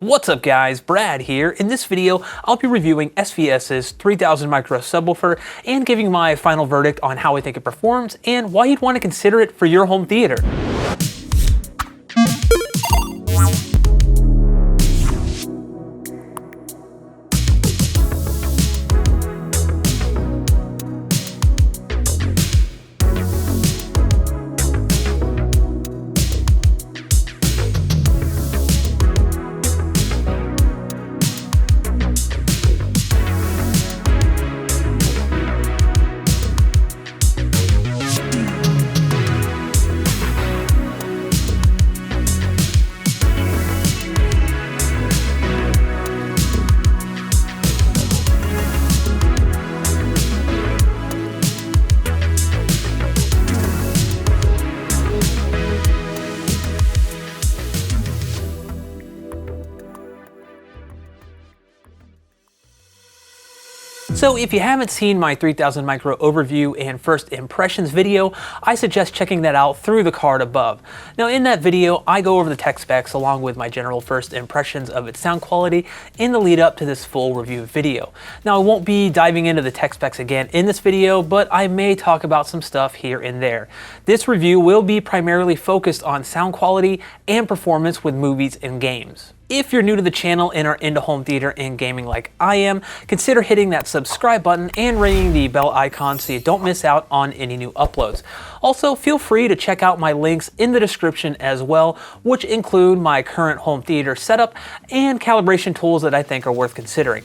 What's up guys, Brad here. In this video, I'll be reviewing SVS's 3000 micro subwoofer and giving my final verdict on how I think it performs and why you'd want to consider it for your home theater. So if you haven't seen my 3000 micro overview and first impressions video, I suggest checking that out through the card above. Now in that video, I go over the tech specs along with my general first impressions of its sound quality in the lead up to this full review video. Now I won't be diving into the tech specs again in this video, but I may talk about some stuff here and there. This review will be primarily focused on sound quality and performance with movies and games. If you're new to the channel and are into home theater and gaming like I am, consider hitting that subscribe button and ringing the bell icon so you don't miss out on any new uploads. Also, feel free to check out my links in the description as well, which include my current home theater setup and calibration tools that I think are worth considering.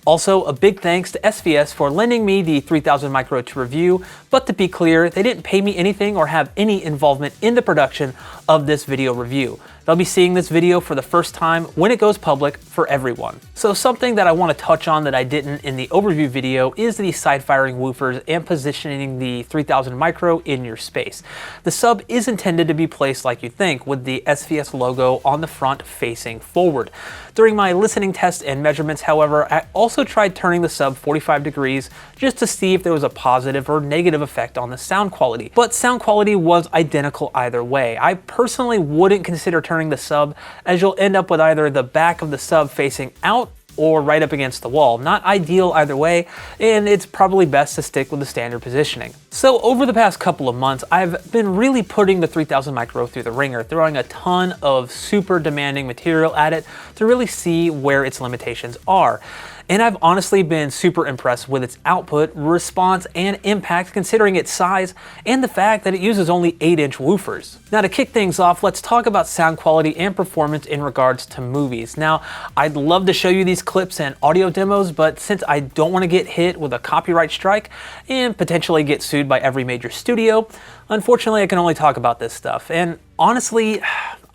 Also, a big thanks to SVS for lending me the 3000 micro to review, but to be clear, they didn't pay me anything or have any involvement in the production of this video review. They'll be seeing this video for the first time when it goes public for everyone. So something that I want to touch on that I didn't in the overview video is the side-firing woofers and positioning the 3000 micro in your space. The sub is intended to be placed like you think, with the SVS logo on the front facing forward. During my listening test and measurements, however, I also tried turning the sub 45 degrees just to see if there was a positive or negative effect on the sound quality. But sound quality was identical either way. I personally wouldn't consider turning the sub, as you'll end up with either the back of the sub facing out or right up against the wall. Not ideal either way, and it's probably best to stick with the standard positioning. So over the past couple of months, I've been really putting the 3000 micro through the ringer, throwing a ton of super demanding material at it to really see where its limitations are. And I've honestly been super impressed with its output, response, and impact considering its size and the fact that it uses only 8-inch woofers. Now to kick things off, let's talk about sound quality and performance in regards to movies. Now, I'd love to show you these clips and audio demos, but since I don't want to get hit with a copyright strike and potentially get sued by every major studio, unfortunately I can only talk about this stuff. And honestly,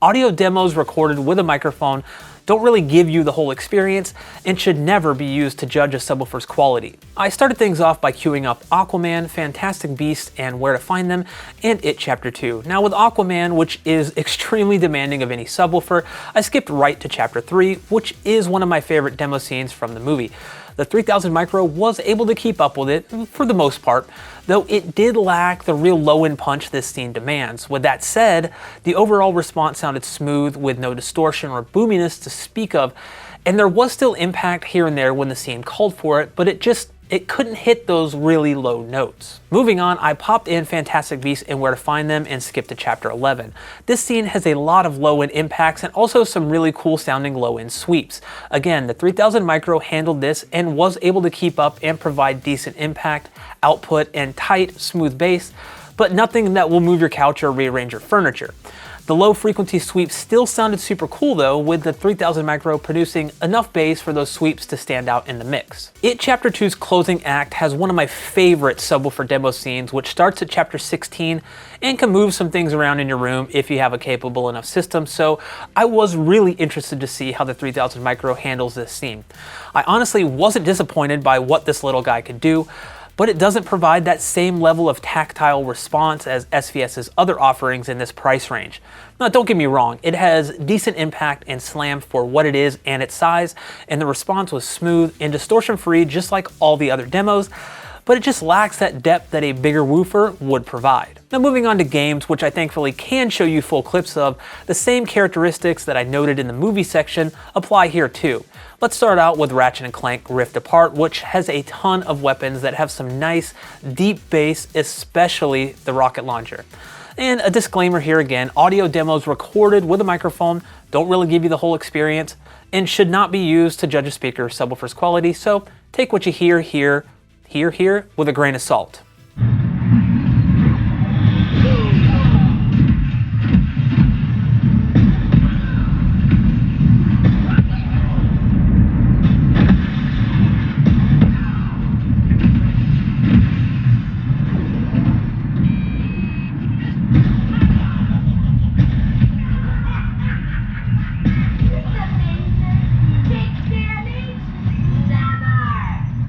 audio demos recorded with a microphone don't really give you the whole experience and should never be used to judge a subwoofer's quality. I started things off by queuing up Aquaman, Fantastic Beasts and Where to Find Them, and It Chapter 2. Now with Aquaman, which is extremely demanding of any subwoofer, I skipped right to Chapter 3, which is one of my favorite demo scenes from the movie. The 3000 micro was able to keep up with it for the most part, though it did lack the real low-end punch this scene demands. With that said, the overall response sounded smooth with no distortion or boominess to speak of, and there was still impact here and there when the scene called for it, but it couldn't hit those really low notes. Moving on, I popped in Fantastic Beasts and Where to Find Them and skipped to Chapter 11. This scene has a lot of low-end impacts and also some really cool sounding low-end sweeps. Again, the 3000 micro handled this and was able to keep up and provide decent impact, output, and tight, smooth bass, but nothing that will move your couch or rearrange your furniture. The low frequency sweeps still sounded super cool though, with the 3000 micro producing enough bass for those sweeps to stand out in the mix. It Chapter 2's closing act has one of my favorite subwoofer demo scenes, which starts at Chapter 16 and can move some things around in your room if you have a capable enough system, so I was really interested to see how the 3000 micro handles this scene. I honestly wasn't disappointed by what this little guy could do, but it doesn't provide that same level of tactile response as SVS's other offerings in this price range. Now, don't get me wrong, it has decent impact and slam for what it is and its size, and the response was smooth and distortion-free just like all the other demos, but it just lacks that depth that a bigger woofer would provide. Now moving on to games, which I thankfully can show you full clips of, the same characteristics that I noted in the movie section apply here too. Let's start out with Ratchet and Clank Rift Apart, which has a ton of weapons that have some nice deep bass, especially the rocket launcher. And a disclaimer here again, audio demos recorded with a microphone don't really give you the whole experience and should not be used to judge a speaker or subwoofer's quality, so take what you hear here with a grain of salt.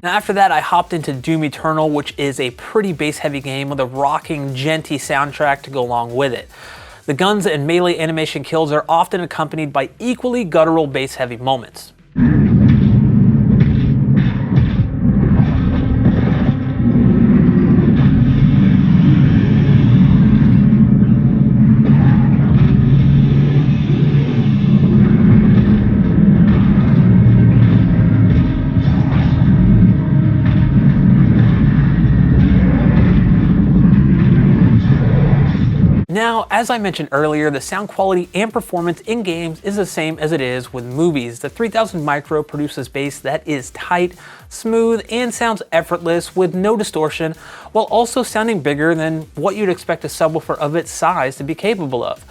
Now after that, I hopped into Doom Eternal, which is a pretty bass-heavy game with a rocking, genty soundtrack to go along with it. The guns and melee animation kills are often accompanied by equally guttural bass-heavy moments. Now, as I mentioned earlier, the sound quality and performance in games is the same as it is with movies. The 3000 Micro produces bass that is tight, smooth, and sounds effortless with no distortion, while also sounding bigger than what you'd expect a subwoofer of its size to be capable of.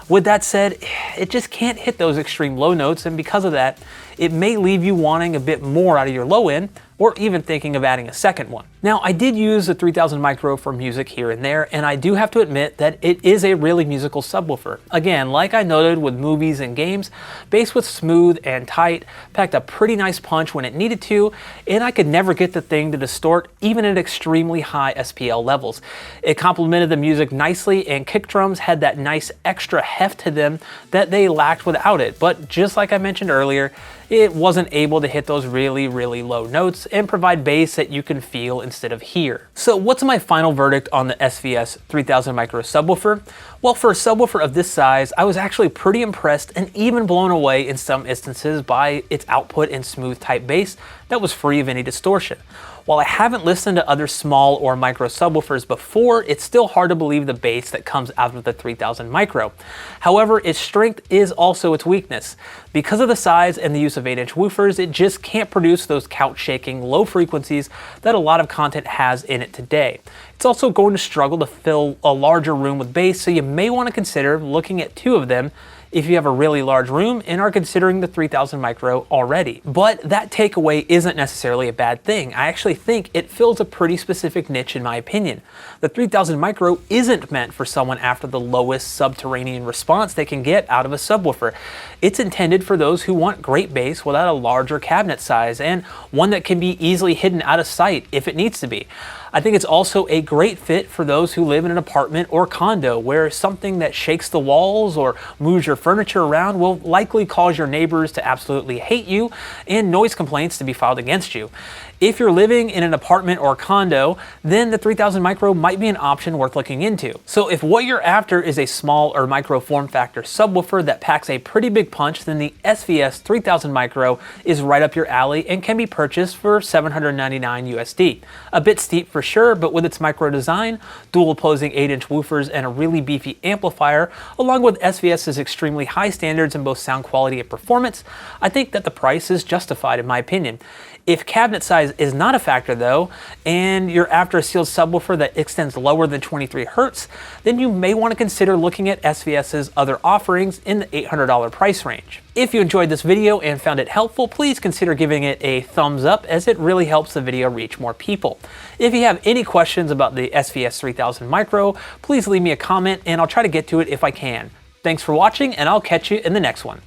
With that said, it just can't hit those extreme low notes, and because of that, it may leave you wanting a bit more out of your low end, or even thinking of adding a second one. Now, I did use the 3000 Micro for music here and there, and I do have to admit that it is a really musical subwoofer. Again, like I noted with movies and games, bass was smooth and tight, packed a pretty nice punch when it needed to, and I could never get the thing to distort even at extremely high SPL levels. It complemented the music nicely, and kick drums had that nice extra heft to them that they lacked without it, but just like I mentioned earlier, it wasn't able to hit those really low notes and provide bass that you can feel instead of hear. So what's my final verdict on the SVS 3000 Micro subwoofer? Well, for a subwoofer of this size, I was actually pretty impressed and even blown away in some instances by its output and smooth tight bass that was free of any distortion. While I haven't listened to other small or micro subwoofers before, it's still hard to believe the bass that comes out of the 3000 Micro. However, its strength is also its weakness. Because of the size and the use of 8-inch woofers, it just can't produce those couch-shaking low frequencies that a lot of content has in it today. It's also going to struggle to fill a larger room with bass, so you may want to consider looking at two of them if you have a really large room and are considering the 3000 Micro already. But that takeaway isn't necessarily a bad thing. I actually think it fills a pretty specific niche in my opinion. The 3000 Micro isn't meant for someone after the lowest subterranean response they can get out of a subwoofer. It's intended for those who want great bass without a larger cabinet size and one that can be easily hidden out of sight if it needs to be. I think it's also a great fit for those who live in an apartment or condo where something that shakes the walls or moves your furniture around will likely cause your neighbors to absolutely hate you and noise complaints to be filed against you. If you're living in an apartment or condo, then the 3000 Micro might be an option worth looking into. So if what you're after is a small or micro form factor subwoofer that packs a pretty big punch, then the SVS 3000 Micro is right up your alley and can be purchased for $799 USD. A bit steep for sure, but with its micro design, dual opposing 8-inch woofers, and a really beefy amplifier, along with SVS's extremely high standards in both sound quality and performance, I think that the price is justified in my opinion. If cabinet size is not a factor though, and you're after a sealed subwoofer that extends lower than 23 Hz, then you may want to consider looking at SVS's other offerings in the $800 price range. If you enjoyed this video and found it helpful, please consider giving it a thumbs up as it really helps the video reach more people. If you have any questions about the SVS 3000 Micro, please leave me a comment and I'll try to get to it if I can. Thanks for watching, and I'll catch you in the next one.